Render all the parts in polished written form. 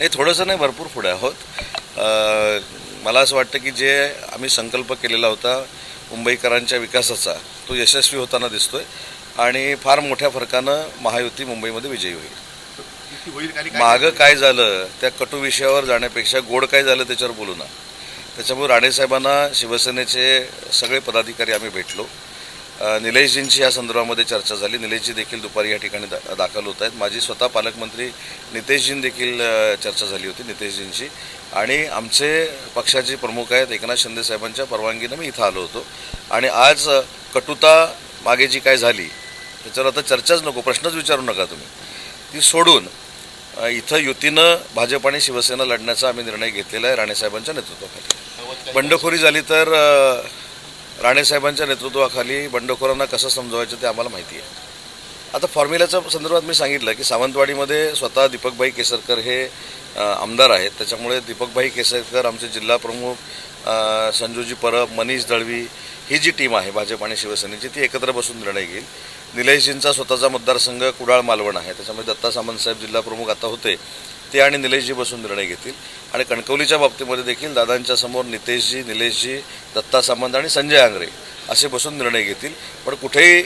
हे थोडंसं नाही, भरपूर पुढे आहोत. मला असं वाटतं की जे आम्ही संकल्प केलेला होता मुंबईकरांच्या विकासाचा, तो यशस्वी होताना दिसतोय आणि फार मोठ्या फरकानं महायुती मुंबईमध्ये विजयी होईल. मागं काय झालं त्या कटू विषयावर जाण्यापेक्षा गोड काय झालं त्याच्यावर बोलू ना. त्याच्यामुळे राणेसाहेबांना शिवसेनेचे सगळे पदाधिकारी आम्ही भेटलो. निलेशजींची या संदर्भामध्ये चर्चा झाली. निलेशजी देखील दुपारी या ठिकाणी दाखल होत आहेत. माझी स्वतः पालकमंत्री नितेशजीं देखील चर्चा झाली होती नितेशजींची. आणि आमचे पक्षाचे प्रमुख आहेत एकनाथ शिंदे साहेबांच्या परवानगीनं मी इथं आलो होतो. आणि आज कटुता मागे जी काय झाली त्याच्यावर आता चर्चाच नको, प्रश्नच विचारू नका तुम्ही, ती सोडून इथं युतीनं भाजप आणि शिवसेना लढण्याचा आम्ही निर्णय घेतलेला आहे राणेसाहेबांच्या नेतृत्वाखाली. बंडखोरी झाली तर राणेसाहेबांच्या नेतृत्वाखाली बंडखोरांना कसं समजवायचं ते आम्हाला माहिती आहे. आता फॉर्म्युल्याच्या संदर्भात मी सांगितलं की सावंतवाडीमध्ये स्वतः दीपकभाई केसरकर हे आमदार आहेत. त्याच्यामुळे दीपकभाई केसरकर, आमचे जिल्हा प्रमुख संजूजी परब, मनीष दळवी, ही जी टीम आहे भाजप आणि शिवसेनेची ती एकत्र बसून निर्णय घेईल. निलेशजींचा स्वतःचा मतदारसंघ कुडाळ मालवण आहे. त्याच्यामुळे दत्ता सामंत साहेब जिल्हा प्रमुख आता होते ते आणि निलेशजी बसून निर्णय घेतील. आणि कणकवलीच्या बाबतीमध्ये देखील दादांच्या समोर नितेशजी, निलेशजी, दत्ता सामंत आणि संजय आंग्रे असे बसून निर्णय घेतील. पण कुठेही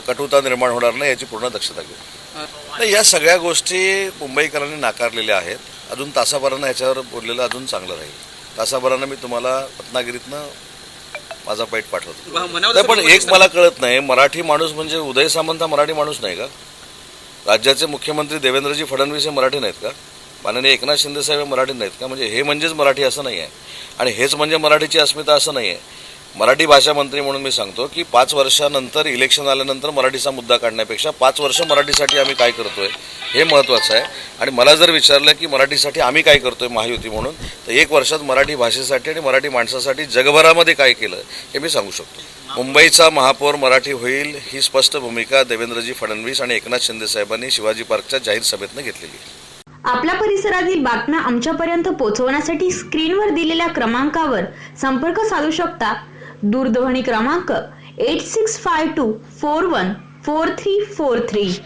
कटुता निर्माण होणार नाही याची पूर्ण दक्षता घेऊ. नाही, या सगळ्या गोष्टी मुंबईकरांनी नाकारलेल्या आहेत. अजून तासाभरानं ह्याच्यावर बोललेलं अजून चांगलं राहील. तासाभरानं मी तुम्हाला रत्नागिरीतनं माझा पैठ पाठवतो. पण एक मला कळत नाही, मराठी माणूस म्हणजे उदय सामंत हा मराठी माणूस नाही का? राज्याचे मुख्यमंत्री देवेंद्रजी फडणवीस हे मराठी नाहीत का? माननीय एकनाथ शिंदे साहेब मराठी नाहीत का? म्हणजे हे म्हणजेच मराठी असं नाही आहे आणि हेच म्हणजे मराठीची अस्मिता असं नाही आहे. मराठी भाषा मंत्री म्हणून मी सांगतो की 5 वर्षानंतर इलेक्शन आल्यानंतर मराठीचा मुद्दा काढण्यापेक्षा 5 वर्ष मराठीसाठी आम्ही काय करतोय हे महत्त्वाचं आहे. आणि मला जर विचारलं की मराठीसाठी आम्ही काय करतोय महायुती म्हणून, तर 1 वर्षात मराठी भाषेसाठी आणि मराठी माणसासाठी जगभरामध्ये काय केलं हे मी सांगू शकतो. मुंबईचा महापौर मराठी होईल ही स्पष्ट भूमिका देवेंद्रजी फडणवीस आणि एकनाथ शिंदे साहेबांनी शिवाजी पार्कच्या जाहीर सभेतनं घेतलेली आहे. आपल्या परिसरातील बातम्या आमच्यापर्यंत पोहोचवण्यासाठी स्क्रीनवर दिलेल्या क्रमांकावर संपर्क साधू शकता. दूरध्वनी क्रमांक 8652414343.